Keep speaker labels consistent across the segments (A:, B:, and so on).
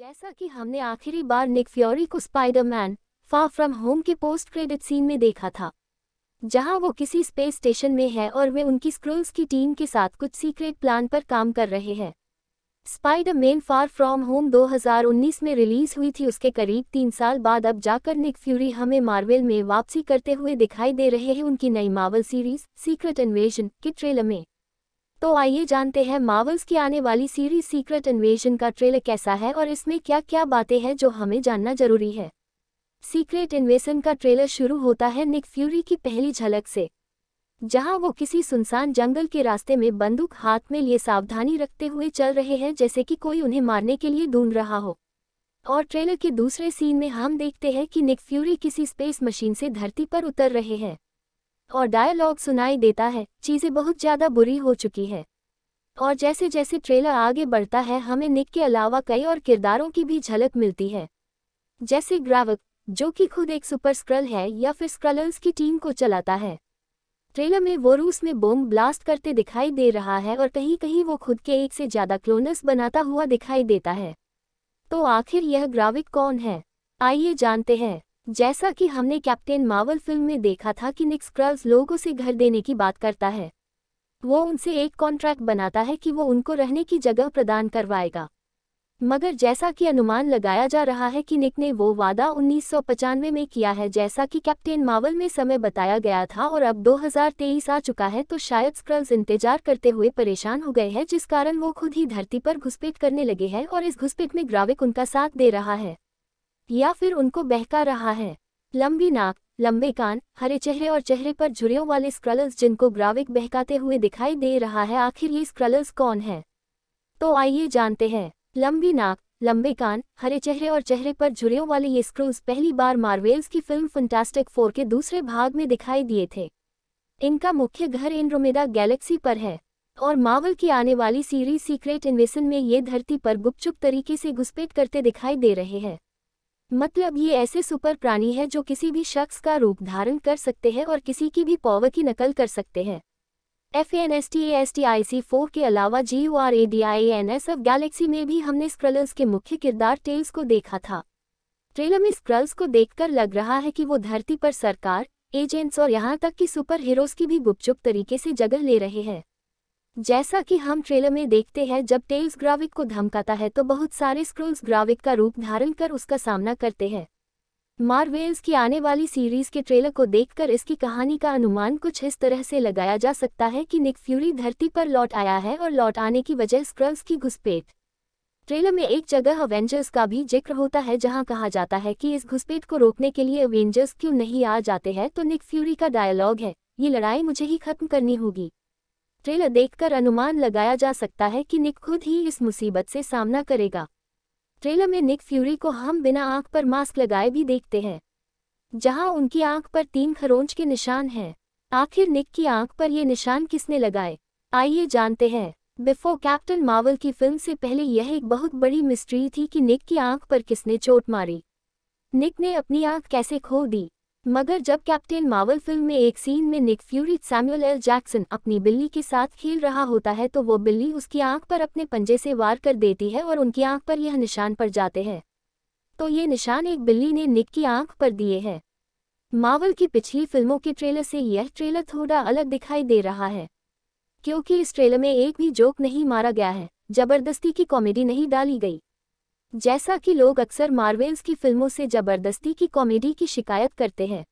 A: जैसा कि हमने आखिरी बार निक फ्यूरी को स्पाइडरमैन फार फ्रॉम होम के पोस्ट क्रेडिट सीन में देखा था, जहां वो किसी स्पेस स्टेशन में है और वे उनकी स्क्रूल्स की टीम के साथ कुछ सीक्रेट प्लान पर काम कर रहे हैं। स्पाइडरमैन फार फ्रॉम होम 2019 में रिलीज हुई थी। उसके करीब 3 साल बाद अब जाकर निक फ्यूरी हमें मार्वल में वापसी करते हुए दिखाई दे रहे हैं उनकी नई मार्वल सीरीज सीक्रेट इन्वेजन के ट्रेलर में। तो आइए जानते हैं मार्वल्स की आने वाली सीरीज सीक्रेट इन्वेजन का ट्रेलर कैसा है और इसमें क्या क्या बातें हैं जो हमें जानना जरूरी है। सीक्रेट इन्वेजन का ट्रेलर शुरू होता है निक फ्यूरी की पहली झलक से, जहां वो किसी सुनसान जंगल के रास्ते में बंदूक हाथ में लिए सावधानी रखते हुए चल रहे हैं, जैसे कि कोई उन्हें मारने के लिए ढूंढ रहा हो। और ट्रेलर के दूसरे सीन में हम देखते हैं कि निक फ्यूरी किसी स्पेस मशीन से धरती पर उतर रहे हैं और डायलॉग सुनाई देता है, चीजें बहुत ज्यादा बुरी हो चुकी है। और जैसे जैसे ट्रेलर आगे बढ़ता है हमें निक के अलावा कई और किरदारों की भी झलक मिलती है, जैसे ग्राविक जो कि खुद एक सुपर स्क्रल है या फिर स्क्रलर्स की टीम को चलाता है। ट्रेलर में वो रूस में बॉम्ब ब्लास्ट करते दिखाई दे रहा है और कहीं कहीं वो खुद के एक से ज्यादा क्लोनर्स बनाता हुआ दिखाई देता है। तो आखिर यह ग्राविक कौन है, आइए जानते हैं। जैसा कि हमने कैप्टन मार्वल फिल्म में देखा था कि निक स्क्रल्स लोगों से घर देने की बात करता है। वो उनसे एक कॉन्ट्रैक्ट बनाता है कि वो उनको रहने की जगह प्रदान करवाएगा, मगर जैसा कि अनुमान लगाया जा रहा है कि निक ने वो वादा 1995 में किया है, जैसा कि कैप्टन मार्वल में समय बताया गया था, और अब 2023 आ चुका है, तो शायद स्क्रल्स इंतजार करते हुए परेशान हो गए हैं, जिस कारण वो खुद ही धरती पर घुसपैठ करने लगे हैं और इस घुसपैठ में ग्राविक उनका साथ दे रहा है या फिर उनको बहका रहा है। लंबी नाक, लंबे कान, हरे चेहरे और चेहरे पर झुर्रियों वाले स्क्रलर्स जिनको ग्राविक बहकाते हुए दिखाई दे रहा है। आखिर ये स्क्रलर्स कौन है, तो आइए जानते हैं। लंबी नाक, लंबे कान, हरे चेहरे और चेहरे पर झुर्रियों वाले ये स्क्रूल्स पहली बार मार्वेल्स की फिल्म फैंटास्टिक फोर के दूसरे भाग में दिखाई दिए थे। इनका मुख्य घर एंड्रोमेडा गैलेक्सी पर है और मार्वल की आने वाली सीरीज सीक्रेट इन्वेजन में ये धरती पर गुपचुप तरीके से घुसपैठ करते दिखाई दे रहे हैं। मतलब ये ऐसे सुपर प्राणी है जो किसी भी शख्स का रूप धारण कर सकते हैं और किसी की भी पावर की नकल कर सकते हैं। फैंटास्टिक 4 के अलावा GUARADIANS ऑफ गैलेक्सी में भी हमने स्क्रलर्स के मुख्य किरदार टेल्स को देखा था। ट्रेलर में स्क्रल्स को देखकर लग रहा है कि वो धरती पर सरकार, एजेंट्स और यहाँ तक कि सुपर हीरोज की भी गुपचुप तरीके से जगह ले रहे हैं। जैसा कि हम ट्रेलर में देखते हैं, जब टेल्स ग्राविक को धमकाता है तो बहुत सारे स्क्रूल्स ग्राविक का रूप धारण कर उसका सामना करते हैं। मार्वेल्स की आने वाली सीरीज के ट्रेलर को देखकर इसकी कहानी का अनुमान कुछ इस तरह से लगाया जा सकता है कि निक फ्यूरी धरती पर लौट आया है और लौट आने की वजह स्क्रल्स की घुसपैठ। ट्रेलर में एक जगह अवेंजर्स का भी जिक्र होता है, जहां कहा जाता है कि इस घुसपैठ को रोकने के लिए अवेंजर्स क्यों नहीं आ जाते हैं, तो निक फ्यूरी का डायलॉग है, ये लड़ाई मुझे ही खत्म करनी होगी। ट्रेलर देखकर अनुमान लगाया जा सकता है कि निक खुद ही इस मुसीबत से सामना करेगा। ट्रेलर में निक फ्यूरी को हम बिना आंख पर मास्क लगाए भी देखते हैं, जहां उनकी आंख पर 3 खरोंच के निशान हैं। आखिर निक की आंख पर ये निशान किसने लगाए, आइए जानते हैं। बिफोर कैप्टन मार्वल की फिल्म से पहले यह एक बहुत बड़ी मिस्ट्री थी कि निक की आंख पर किसने चोट मारी, निक ने अपनी आंख कैसे खो दी। मगर जब कैप्टन मार्वल फिल्म में एक सीन में Nick Fury Samuel L Jackson अपनी बिल्ली के साथ खेल रहा होता है, तो वो बिल्ली उसकी आंख पर अपने पंजे से वार कर देती है और उनकी आंख पर यह निशान पड़ जाते हैं। तो ये निशान एक बिल्ली ने निक की आंख पर दिए हैं। मार्वल की पिछली फिल्मों के ट्रेलर से यह ट्रेलर थोड़ा अलग दिखाई दे रहा है, क्योंकि इस ट्रेलर में एक भी जोक नहीं मारा गया है, जबरदस्ती की कॉमेडी नहीं डाली गई। जैसा कि लोग अक्सर मार्वेल्स की फिल्मों से जबरदस्ती की कॉमेडी की शिकायत करते हैं,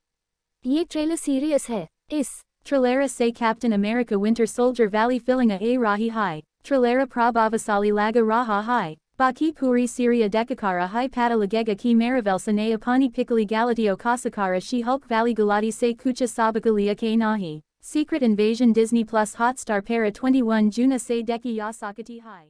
A: ये ट्रेलर सीरियस है। इस
B: Trailer say Captain America Winter Soldier Valley filling a rahi hai. Trailer prabhavasali laga raha hai. Baki puri Syria dekakara hai padalagega ki maravelsa ne apani pikali galatio kasakara she Hulk Valley galati se kucha sabakalia ke nahi. Secret Invasion Disney Plus Hotstar para 21 Juna se deki yasakati hai.